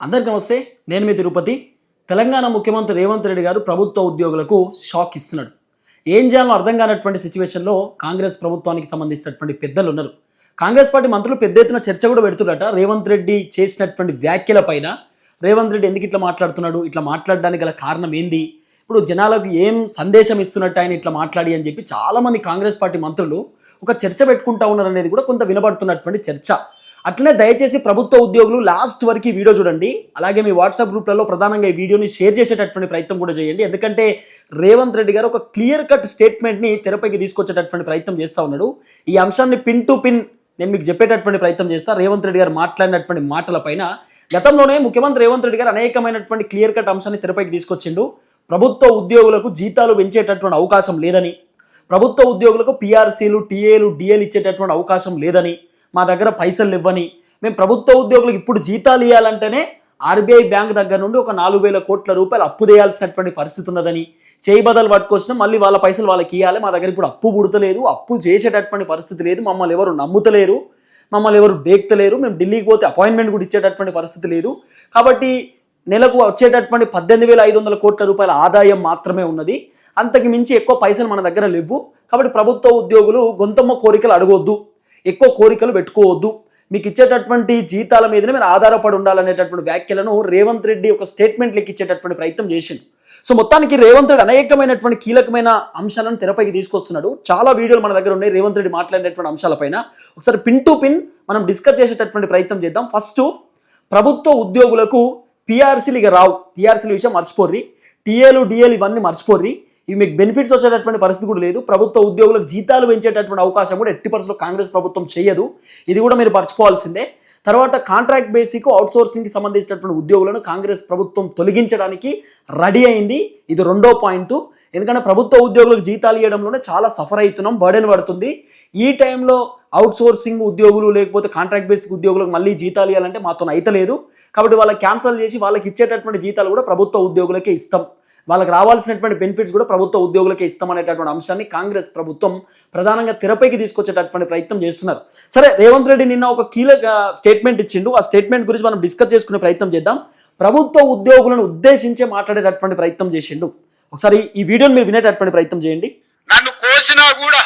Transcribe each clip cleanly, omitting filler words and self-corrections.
అందరికీ నమస్తే. నేను మీ తిరుపతి. తెలంగాణ ముఖ్యమంత్రి రేవంత్ రెడ్డి గారు ప్రభుత్వ ఉద్యోగులకు షాక్ ఇస్తున్నాడు. ఏం చేయాలో అర్థం కానటువంటి సిచ్యువేషన్లో కాంగ్రెస్ ప్రభుత్వానికి సంబంధించినటువంటి పెద్దలు ఉన్నారు. కాంగ్రెస్ పార్టీ మంత్రులు పెద్ద ఎత్తున చర్చ కూడా పెడుతున్నారట. రేవంత్ రెడ్డి చేసినటువంటి వ్యాఖ్యల పైన రేవంత్ రెడ్డి ఎందుకు ఇట్లా మాట్లాడుతున్నాడు, ఇట్లా మాట్లాడడానికి గల కారణం ఏంది, ఇప్పుడు జనాలకు ఏం సందేశం ఇస్తున్నట్టు ఆయన ఇట్లా మాట్లాడి అని చెప్పి చాలామంది కాంగ్రెస్ పార్టీ మంత్రులు ఒక చర్చ పెట్టుకుంటా ఉన్నారు అనేది కూడా కొంత వినబడుతున్నటువంటి చర్చ. అట్లనే దయచేసి ప్రభుత్వ ఉద్యోగులు లాస్ట్ వరకు ఈ వీడియో చూడండి. అలాగే మీ వాట్సాప్ గ్రూప్లలో ప్రధానంగా ఈ వీడియోని షేర్ చేసేటటువంటి ప్రయత్నం కూడా చేయండి. ఎందుకంటే రేవంత్ రెడ్డి గారు ఒక క్లియర్ కట్ స్టేట్మెంట్ని తెరపైకి తీసుకొచ్చేటటువంటి ప్రయత్నం చేస్తూ ఉన్నాడు. ఈ అంశాన్ని పిన్ టు పిన్ నేను మీకు చెప్పేటటువంటి ప్రయత్నం చేస్తా. రేవంత్ రెడ్డి గారు మాట్లాడినటువంటి మాటలపైన గతంలోనే ముఖ్యమంత్రి రేవంత్ రెడ్డి గారు అనేకమైనటువంటి క్లియర్ కట్ అంశాన్ని తెరపైకి తీసుకొచ్చిండు. ప్రభుత్వ ఉద్యోగులకు జీతాలు పెంచేటటువంటి అవకాశం లేదని, ప్రభుత్వ ఉద్యోగులకు పిఆర్సీలు, టీఏలు, డిఏలు ఇచ్చేటటువంటి అవకాశం లేదని, మా దగ్గర పైసలు ఇవ్వని, మేము ప్రభుత్వ ఉద్యోగులకు ఇప్పుడు జీతాలు ఇవ్వాలంటేనే ఆర్బీఐ బ్యాంక్ దగ్గర నుండి ఒక 4,000 కోట్ల రూపాయలు అప్పు చేయాల్సినటువంటి పరిస్థితి ఉన్నదని, చేయి బదులు పట్టుకొచ్చినా మళ్ళీ వాళ్ళ పైసలు వాళ్ళకి ఇవ్వాలి, మా దగ్గర ఇప్పుడు అప్పు పుడతలేదు, అప్పు చేసేటటువంటి పరిస్థితి లేదు, మమ్మల్ని ఎవరు నమ్ముతలేరు, మమ్మల్ని ఎవరు డేక్తలేరు, మేము ఢిల్లీకి పోతే అపాయింట్మెంట్ కూడా ఇచ్చేటటువంటి పరిస్థితి లేదు, కాబట్టి నెలకు వచ్చేటటువంటి 18,500 కోట్ల రూపాయల ఆదాయం మాత్రమే ఉన్నది, అంతకు మించి ఎక్కువ పైసలు మన దగ్గర లేవు, కాబట్టి ప్రభుత్వ ఉద్యోగులు గొంతమ్మ కోరికలు అడగొద్దు, ఎక్కువ కోరికలు పెట్టుకోవద్దు, మీకు ఇచ్చేటటువంటి జీతాల మీదనే మీరు ఆధారపడి ఉండాలనేటటువంటి వ్యాఖ్యలను రేవంత్ రెడ్డి ఒక స్టేట్మెంట్ లెక్క ఇచ్చేటటువంటి ప్రయత్నం చేసిండు. సో మొత్తానికి రేవంత్ రెడ్డి అనేకమైనటువంటి కీలకమైన అంశాలను తెరపైకి తీసుకొస్తున్నాడు. చాలా వీడియోలు మన దగ్గర ఉన్నాయి రేవంత్ రెడ్డి మాట్లాడినటువంటి అంశాలపైన. ఒకసారి పిన్ టు పిన్ మనం డిస్కస్ చేసేటటువంటి ప్రయత్నం చేద్దాం. ఫస్ట్, ప్రభుత్వ ఉద్యోగులకు పిఆర్సీలు ఇక రావు. పిఆర్సీల విషయం మర్చిపోర్రి, టీఏలు, డిఏలు ఇవన్నీ మర్చిపోర్రి, ఇవి మీకు బెనిఫిట్స్ వచ్చేటటువంటి పరిస్థితి కూడా లేదు. ప్రభుత్వ ఉద్యోగులకు జీతాలు పెంచేటటువంటి అవకాశం కూడా ఎట్టి పరిస్థితుల్లో కాంగ్రెస్ ప్రభుత్వం చేయదు. ఇది కూడా మీరు మర్చిపోవాల్సిందే. తర్వాత కాంట్రాక్ట్ బేసిక్ అవుట్సోర్సింగ్కి సంబంధించినటువంటి ఉద్యోగులను కాంగ్రెస్ ప్రభుత్వం తొలగించడానికి రెడీ అయింది. ఇది రెండో పాయింట్. ఎందుకంటే ప్రభుత్వ ఉద్యోగులకు జీతాలు ఇవ్వడంలోనే చాలా సఫర్ అవుతున్నాం, బర్డెన్ పడుతుంది. ఈ టైంలో అవుట్సోర్సింగ్ ఉద్యోగులు లేకపోతే కాంట్రాక్ట్ బేసిక్ ఉద్యోగులకు మళ్ళీ జీతాలు ఇవ్వాలంటే మాతో అయితలేదు, కాబట్టి వాళ్ళకి క్యాన్సల్ చేసి వాళ్ళకి ఇచ్చేటటువంటి జీతాలు కూడా ప్రభుత్వ ఉద్యోగులకే ఇస్తాం, వాళ్ళకి రావాల్సినటువంటి బెనిఫిట్స్ కూడా ప్రభుత్వ ఉద్యోగులకే ఇస్తామనేటటువంటి అంశాన్ని కాంగ్రెస్ ప్రభుత్వం ప్రధానంగా తెరపైకి తీసుకొచ్చేటటువంటి ప్రయత్నం చేస్తున్నారు. సరే, రేవంత్ రెడ్డి నిన్న ఒక కీలక స్టేట్మెంట్ ఇచ్చిండు. ఆ స్టేట్మెంట్ గురించి మనం డిస్కస్ చేసుకునే ప్రయత్నం చేద్దాం. ప్రభుత్వ ఉద్యోగులను ఉద్దేశించే మాట్లాడేటటువంటి ప్రయత్నం చేసిండు. ఒకసారి ఈ వీడియోని మీరు వినేటటువంటి ప్రయత్నం చేయండి. నన్ను కోసినా కూడా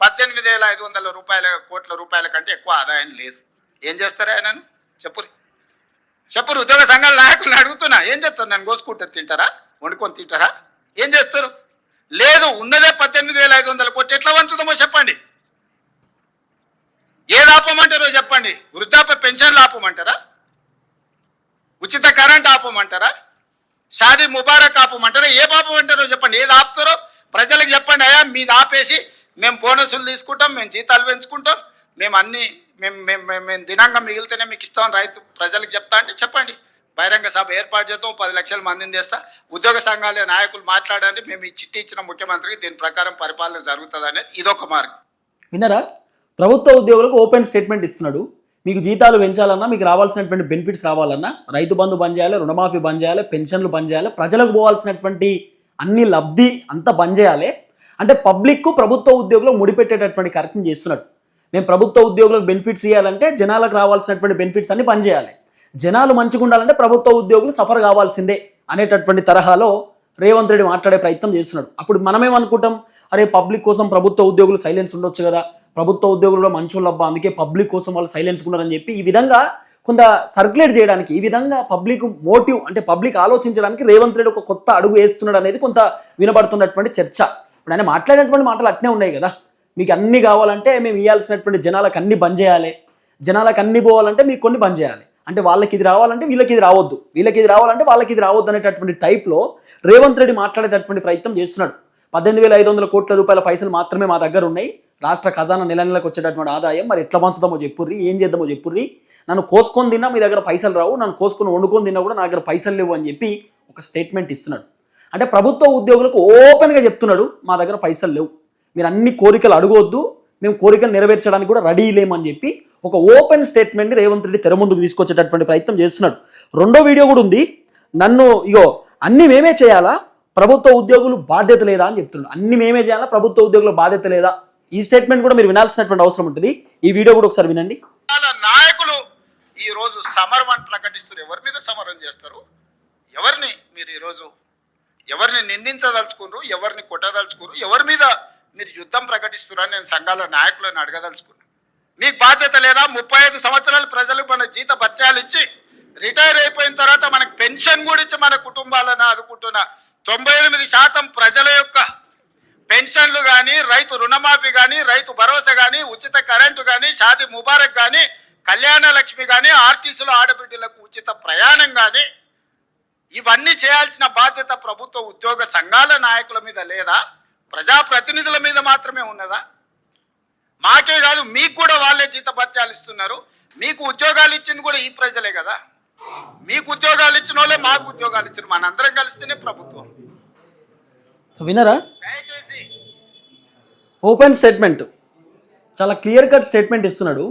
18,500 కోట్ల రూపాయల కంటే ఎక్కువ ఆదాయం లేదు. ఏం చేస్తారా నన్ను చెప్పురు ఉద్యోగ సంఘాల నాయకులను అడుగుతున్నా, ఏం చేస్తారు? నన్ను కోసుకుంటే తింటారా, వండుకొని తింటారా, ఏం చేస్తారు? లేదు, ఉన్నదే 18,500 కోట్లు, ఎట్లా వంచుతామో చెప్పండి. ఏది ఆపమంటారో చెప్పండి. వృద్ధాప్య పెన్షన్లు ఆపమంటారా, ఉచిత కరెంట్ ఆపమంటారా, షాదీ ముబారక్ ఆపమంటారా, ఏ ఆపమంటారో చెప్పండి. ఏది ఆపుతారో ప్రజలకు చెప్పండి. అయ్యా మీది ఆపేసి మేము బోనసులు తీసుకుంటాం, మేము జీతాలు పెంచుకుంటాం, మేము అన్ని మేము దినాంగం మిగిలితేనే మీకు ఇస్తామని రైతు ప్రజలకు చెప్తా అంటే చెప్పండి. బహిరంగ సభ ఏర్పాటు చేద్దాం, 10 లక్షల మందిని చేస్తా, ఉద్యోగ సంఘాల నాయకులు మాట్లాడండి, మేము ఈ చిట్టి ఇచ్చిన ముఖ్యమంత్రికి దీని ప్రకారం పరిపాలన జరుగుతుంది అనేది ఇదొక మార్గం. విన్నారా? ప్రభుత్వ ఉద్యోగులకు ఓపెన్ స్టేట్మెంట్ ఇస్తున్నాడు. మీకు జీతాలు పెంచాలన్నా, మీకు రావాల్సినటువంటి బెనిఫిట్స్ రావాలన్నా, రైతు బంధు బంద్ చేయాలి, రుణమాఫీ బంద్ చేయాలి, పెన్షన్లు బంద్ చేయాలి, ప్రజలకు పోవాల్సినటువంటి అన్ని లబ్ధి అంతా బంద్ చేయాలి. అంటే పబ్లిక్ ప్రభుత్వ ఉద్యోగులు ముడిపెట్టేటటువంటి కార్యక్రమం చేస్తున్నాడు. మేము ప్రభుత్వ ఉద్యోగులకు బెనిఫిట్స్ ఇవ్వాలంటే జనాలకు రావాల్సినటువంటి బెనిఫిట్స్ అన్ని బంద్ చేయాలి, జనాలు మంచిగా ఉండాలంటే ప్రభుత్వ ఉద్యోగులు సఫర్ కావాల్సిందే అనేటటువంటి తరహాలో రేవంత్ రెడ్డి మాట్లాడే ప్రయత్నం చేస్తున్నాడు. అప్పుడు మనమేమనుకుంటాం, అరే పబ్లిక్ కోసం ప్రభుత్వ ఉద్యోగులు సైలెన్స్ ఉండొచ్చు కదా, ప్రభుత్వ ఉద్యోగులు కూడా మంచోళ్ళబ్బా, అందుకే పబ్లిక్ కోసం వాళ్ళు సైలెన్స్ ఉన్నారని చెప్పి ఈ విధంగా కొంత సర్క్యులేట్ చేయడానికి, ఈ విధంగా పబ్లిక్ మోటివ్ అంటే పబ్లిక్ ఆలోచించడానికి రేవంత్ రెడ్డి ఒక కొత్త అడుగు వేస్తున్నాడు అనేది కొంత వినబడుతున్నటువంటి చర్చ. ఇప్పుడు ఆయన మాట్లాడినటువంటి మాటలు అట్నే ఉన్నాయి కదా, మీకు అన్ని కావాలంటే మేము ఇవ్వాల్సినటువంటి జనాలకు అన్ని బంద్ చేయాలి, జనాలకు అన్ని పోవాలంటే మీకు కొన్ని బంద్ చేయాలి, అంటే వాళ్ళకి ఇది రావాలంటే వీళ్ళకి ఇది రావద్దు, వీళ్ళకి ఇది రావాలంటే వాళ్ళకి ఇది రావద్దు అనేటటువంటి టైప్లో రేవంత్ రెడ్డి మాట్లాడేటటువంటి ప్రయత్నం చేస్తున్నాడు. 18,500 కోట్ల రూపాయల పైసలు మాత్రమే మా దగ్గర ఉన్నాయి, రాష్ట్ర ఖజానా నెల నెలకు వచ్చేటటువంటి ఆదాయం మరి ఎట్లా పంచుదామో చెప్పుర్రి, ఏం చేద్దామో చెప్పుర్రి, నన్ను కోసుకొని తిన్నా మీ దగ్గర పైసలు రావు, నన్ను కోసుకొని వండుకొని తిన్నా కూడా నా దగ్గర పైసలు లేవు అని చెప్పి ఒక స్టేట్మెంట్ ఇస్తున్నాడు. అంటే ప్రభుత్వ ఉద్యోగులకు ఓపెన్గా చెప్తున్నాడు, మా దగ్గర పైసలు లేవు, మీరు అన్ని కోరికలు అడగొద్దు, మేము కోరికలు నెరవేర్చడానికి కూడా రెడీ లేమని చెప్పి ఒక ఓపెన్ స్టేట్మెంట్ని రేవంత్ రెడ్డి తెర ముందుకు తీసుకొచ్చేటటువంటి ప్రయత్నం చేస్తున్నాడు. రెండో వీడియో కూడా ఉంది. నన్ను అన్ని మేమే చేయాలా, ప్రభుత్వ ఉద్యోగులు బాధ్యత లేదా అని చెప్తున్నాడు. అన్ని మేమే చేయాలా, ప్రభుత్వ ఉద్యోగుల బాధ్యత లేదా, ఈ స్టేట్మెంట్ కూడా మీరు వినాల్సినటువంటి అవసరం ఉంటుంది. ఈ వీడియో కూడా ఒకసారి వినండి. నాయకులు ఈ రోజు సమరం అని ప్రకటిస్తారు. ఎవరి మీద సమరం చేస్తారు? ఎవరిని మీరు ఈరోజు ఎవరిని నిందించదలుచుకున్నారు? ఎవరిని కొట్టదలుచుకున్నారు? ఎవరి మీద మీరు యుద్ధం ప్రకటిస్తున్నారని నేను సంఘాల నాయకులను అడగదలుచుకున్నాను. మీకు బాధ్యత లేదా? 35 సంవత్సరాలు ప్రజలకు మన జీత భత్యాలు ఇచ్చి రిటైర్ అయిపోయిన తర్వాత మనకు పెన్షన్ కూడా ఇచ్చి మన కుటుంబాలను ఆదుకుంటున్న 98% ప్రజల యొక్క పెన్షన్లు కానీ, రైతు రుణమాఫీ కానీ, రైతు భరోసా కానీ, ఉచిత కరెంటు కానీ, షాదీ ముబారక్ కానీ, కళ్యాణ లక్ష్మి కానీ, ఆర్టీసీలో ఆడబిడ్డలకు ఉచిత ప్రయాణం కానీ, ఇవన్నీ చేయాల్సిన బాధ్యత ప్రభుత్వ ఉద్యోగ సంఘాల నాయకుల మీద లేదా? ప్రజాప్రతినిధుల మీద మాత్రమే ఉన్నదా? మాకే కాదు, మీకు కూడా వాళ్ళే జీతభత్యాలు ఇస్తున్నారు. మీకు ఉద్యోగాలు ఇచ్చింది కూడా ఈ ప్రజలే కదా. మీకు ఉద్యోగాలు ఇచ్చిన వాళ్ళే మాకు ఉద్యోగాలు ఇచ్చారు. మనందరం కలిస్తేనే ప్రభుత్వం. సో వినరా, దయచేసి ఓపెన్ స్టేట్మెంట్, చాలా క్లియర్ కట్ స్టేట్మెంట్ ఇస్తున్నాడు.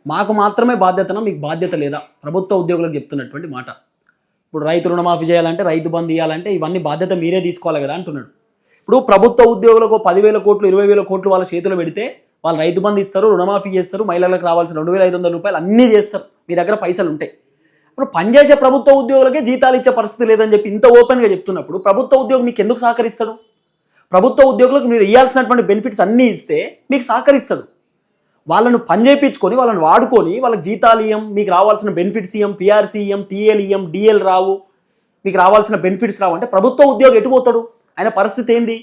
మాకు మాత్రమే బాధ్యతనా, మీకు బాధ్యత లేదా? ప్రభుత్వ ఉద్యోగులకు చెప్తున్నటువంటి మాట. ఇప్పుడు రైతు రుణమాఫీ చేయాలంటే, రైతు బంద్ ఇవ్వాలంటే ఇవన్నీ బాధ్యత మీరే తీసుకోవాలి కదా అంటున్నాడు. ఇప్పుడు ప్రభుత్వ ఉద్యోగులకు 10,000 కోట్లు 20,000 కోట్లు వాళ్ళ చేతిలో పెడితే వాళ్ళు రైతు బంద్ ఇస్తారు, రుణమాఫీ చేస్తారు, మహిళలకు రావాల్సిన 2,500 రూపాయలు అన్నీ చేస్తారు. మీ దగ్గర పైసలు ఉంటాయి. ఇప్పుడు పనిచేసే ప్రభుత్వ ఉద్యోగులకే జీతాలు ఇచ్చే పరిస్థితి లేదని చెప్పి ఇంత ఓపెన్గా చెప్తున్నప్పుడు ప్రభుత్వ ఉద్యోగం మీకు ఎందుకు సహకరిస్తాడు? ప్రభుత్వ ఉద్యోగులకు మీరు ఇవ్వాల్సినటువంటి బెనిఫిట్స్ అన్నీ ఇస్తే మీకు సహకరిస్తాడు. వాళ్ళను పని చేయించుకొని, వాళ్ళని వాడుకొని, వాళ్ళకి జీతాలు ఇయ్యం, మీకు రావాల్సిన బెనిఫిట్స్ ఇయ్యం, పిఆర్సీ ఇయ్యం, టీఎల్ ఇయ్యం, డిఎల్ రావు, మీకు రావాల్సిన బెనిఫిట్స్ రావు అంటే ప్రభుత్వ ఉద్యోగం ఎటుపోతాడు? ఆయన పరిస్థితి ఏంది?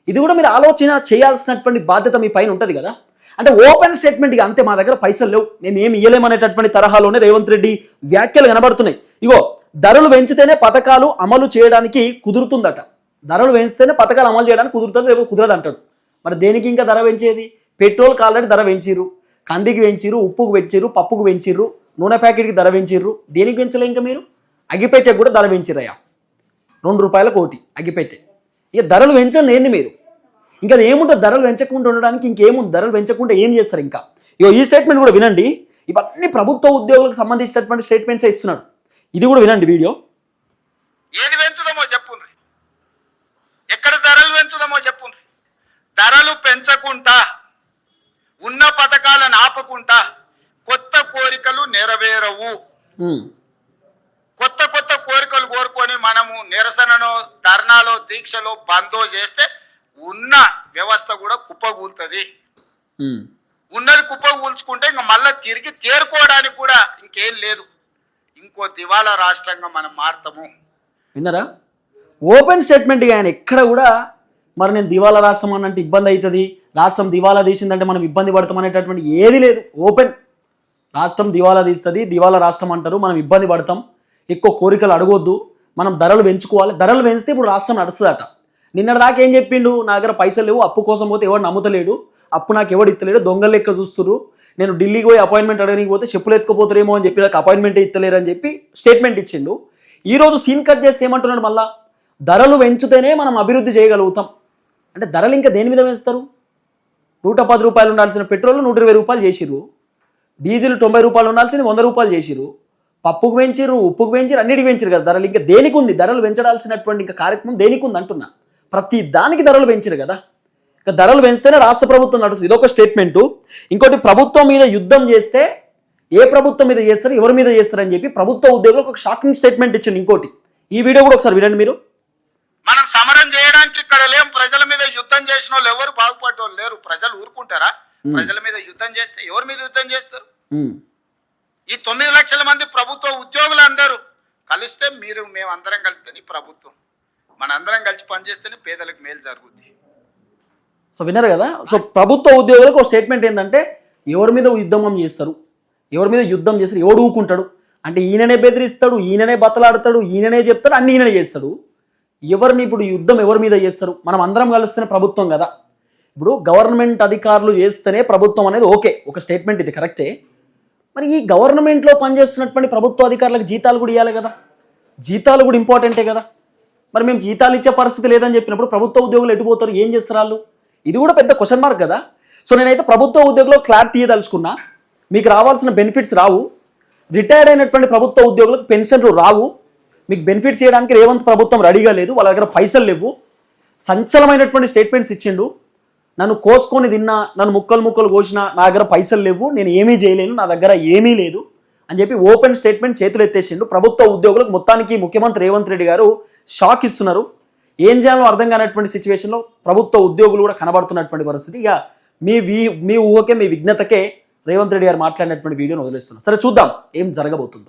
ఇది కూడా మీరు ఆలోచన చేయాల్సినటువంటి బాధ్యత మీ పైన ఉంటుంది కదా. అంటే ఓపెన్ స్టేట్మెంట్గా అంతే, మా దగ్గర పైసలు లేవు, మేము ఏమి ఇయ్యలేమనేటటువంటి తరహాలోనే రేవంత్ రెడ్డి వ్యాఖ్యలు కనబడుతున్నాయి. ఇగో, ధరలు పెంచితేనే పథకాలు అమలు చేయడానికి కుదురుతుందట. ధరలు పెంచితేనే పథకాలు అమలు చేయడానికి కుదురుతుంది, రేపు కుదరదు అంటాడు. మరి దేనికి ఇంకా ధర పెంచేది? పెట్రోల్కి ఆల్రెడీ ధర పెంచిర్రు, కందికి పెంచిర్రు, ఉప్పుకు పెంచిర్రు, పప్పుకు పెంచిర్రు, నూనె ప్యాకెట్కి ధర పెంచిర్రు. దేనికి పెంచలే ఇంకా మీరు? అగ్గిపెట్టెకి కూడా ధర పెంచిరయ్యా, 2 రూపాయల కోటి అగ్గిపెట్టె. ఇక ధరలు పెంచండి ఏంది మీరు? ఇంకా ఏముంటుంది? ధరలు పెంచకుండా ఉండడానికి ఇంకేముంది? ధరలు పెంచకుండా ఏం చేస్తారు ఇంకా? ఇగో ఈ స్టేట్మెంట్ కూడా వినండి. ఇవన్నీ ప్రభుత్వ ఉద్యోగులకు సంబంధించినటువంటి స్టేట్మెంట్సే ఇస్తున్నాడు. ఇది కూడా వినండి వీడియో. ఏది పెంచుదామో చెప్పుండ్రి, ఎక్కడ ధరలు పెంచుదామో చెప్పుండ్రి. ధరలు పెంచకుండా, ఉన్న పథకాలను ఆపకుండా కొత్త కోరికలు నెరవేరవు. కొత్త కొత్త కోరికలు కోరుకొని మనము నిరసనలో, ధర్నాలో, దీక్షలో, బందో చేస్తే ఉన్న వ్యవస్థ కూడా కుప్పగూలుతుంది. ఉన్నది కుప్పగూల్చుకుంటే ఇంకా మళ్ళీ తిరిగి తేరుకోవడానికి కూడా ఇంకేం లేదు. ఇంకో దివాలా రాష్ట్రంగా మనం మారుతాము. విన్నారా? ఓపెన్ స్టేట్మెంట్గా ఆయన ఎక్కడ కూడా మరి నేను దివాలా రాష్ట్రం అన్నంటే ఇబ్బంది అవుతుంది, రాష్ట్రం దివాలా తీసిందంటే మనం ఇబ్బంది పడతాం అనేటటువంటి ఏది లేదు. ఓపెన్, రాష్ట్రం దివాలా తీస్తుంది, దివాలా రాష్ట్రం అంటారు, మనం ఇబ్బంది పడతాం, ఎక్కువ కోరికలు అడగొద్దు, మనం ధరలు పెంచుకోవాలి. ధరలు పెంచితే ఇప్పుడు రాష్ట్రం నడుస్తుందట. నిన్నటిదాకా ఏం చెప్పిండు? నా దగ్గర పైసలు లేవు, అప్పు కోసం పోతే ఎవడు నమ్ముతలేడు, అప్పు నాకు ఎవడు ఇస్తలేడు, దొంగలు లెక్క చూస్తున్నారు, నేను ఢిల్లీకి పోయి అపాయింట్మెంట్ అడగడానికి పోతే చెప్పులు ఎత్తుకుపోతారేమో అని చెప్పి నాకు అపాయింట్మెంటే ఇస్తలేరు అని చెప్పి స్టేట్మెంట్ ఇచ్చిండు. ఈరోజు సీన్ కట్ చేస్తే ఏమంటున్నాడు మళ్ళా? ధరలు పెంచితేనే మనం అభివృద్ధి చేయగలుగుతాం అంటే ధరలు ఇంకా దేని మీద పెంచుతారు? 110 రూపాయలు ఉండాల్సిన పెట్రోల్ 120 రూపాయలు చేసిర్రు, డీజిల్ 90 రూపాయలు ఉండాల్సింది 100 రూపాయలు చేసిర్రు, పప్పుకు పెంచిర్రు, ఉప్పుకు పెంచిర్రు, అన్నిటికి పెంచారు కదా ధరలు. ఇంకా దేనికి ఉంది ధరలు పెంచడాల్సినటువంటి ఇంకా కార్యక్రమం దేనికి ఉంది అంటున్నా. ప్రతి దానికి ధరలు పెంచారు కదా. ఇంకా ధరలు పెంచితేనే రాష్ట్ర ప్రభుత్వం నడుస్తుంది. ఇదొక స్టేట్మెంటు. ఇంకోటి, ప్రభుత్వం మీద యుద్ధం చేస్తే ఏ ప్రభుత్వం మీద చేస్తారు, ఎవరి మీద చేస్తారని చెప్పి ప్రభుత్వ ఉద్యోగులకు ఒక షాకింగ్ స్టేట్మెంట్ ఇచ్చింది. ఇంకోటి, ఈ వీడియో కూడా ఒకసారి వినండి మీరు. మనం సమరం చేయడానికి ఇక్కడ లేం. ప్రజల మీద యుద్ధం చేసిన వాళ్ళు ఎవరు బాగుపడ్డోళ్ళు లేరు. ప్రజలు ఊరుకుంటారా? ప్రజల మీద యుద్ధం చేస్తే ఎవరి మీద యుద్ధం చేస్తారు? ఈ 9 లక్షల మంది ప్రభుత్వ ఉద్యోగులు అందరూ కలిస్తే మేమందరం కలిస్తే ఈ ప్రభుత్వం, మనందరం కలిసి పనిచేస్తేనే పేదలకు మేలు జరుగుద్ది. సో విన్నారు కదా. సో ప్రభుత్వ ఉద్యోగులకు ఒక స్టేట్మెంట్ ఏంటంటే ఎవరి మీద యుద్ధం చేస్తారు, ఎవరి మీద యుద్ధం చేస్తారు, ఎవడు ఊకుంటాడు అంటే ఈయననే బెదిరిస్తాడు, ఈయననే బతలాడతాడు, ఈయననే చెప్తాడు, అన్ని ఈయననే చేస్తాడు. ఎవరిని ఇప్పుడు యుద్ధం ఎవరి మీద చేస్తారు? మనం అందరం కలిస్తేనే ప్రభుత్వం కదా. ఇప్పుడు గవర్నమెంట్ అధికారులు చేస్తేనే ప్రభుత్వం అనేది ఓకే, ఒక స్టేట్మెంట్ ఇది కరెక్టే. మరి ఈ గవర్నమెంట్లో పనిచేస్తున్నటువంటి ప్రభుత్వ అధికారులకు జీతాలు కూడా ఇవ్వాలి కదా, జీతాలు కూడా ఇంపార్టెంటే కదా. మరి మేము జీతాలు ఇచ్చే పరిస్థితి లేదని చెప్పినప్పుడు ప్రభుత్వ ఉద్యోగులు ఎటుపోతారు, ఏం చేస్తారు వాళ్ళు? ఇది కూడా పెద్ద క్వశ్చన్ మార్క్ కదా. సో నేనైతే ప్రభుత్వ ఉద్యోగులు క్లారిటీ ఇవ్వదలుచుకున్నా. మీకు రావాల్సిన బెనిఫిట్స్ రావు, రిటైర్డ్ అయినటువంటి ప్రభుత్వ ఉద్యోగులకు పెన్షన్లు రావు, మీకు బెనిఫిట్స్ చేయడానికి రేవంత్ ప్రభుత్వం రెడీగా లేదు, వాళ్ళ దగ్గర పైసలు లేవు. సంచలనమైనటువంటి స్టేట్మెంట్స్ ఇచ్చిండు. నన్ను కోసుకొని తిన్నా, నన్ను ముక్కలు ముక్కలు కోసినా, నా దగ్గర పైసలు లేవు, నేను ఏమీ చేయలేను, నా దగ్గర ఏమీ లేదు అని చెప్పి ఓపెన్ స్టేట్మెంట్ చేతులు ఎత్తేసిండు. ప్రభుత్వ ఉద్యోగులకు మొత్తానికి ముఖ్యమంత్రి రేవంత్ రెడ్డి గారు షాక్ ఇస్తున్నారు. ఏం చేయాలో అర్థం కానటువంటి సిచ్యువేషన్లో ప్రభుత్వ ఉద్యోగులు కూడా కనబడుతున్నటువంటి పరిస్థితి. ఇక మీ ఊహకే మీ విజ్ఞతకే రేవంత్ రెడ్డి గారు మాట్లాడినటువంటి వీడియోను వదిలేస్తున్నారు. సరే చూద్దాం ఏం జరగబోతుందో.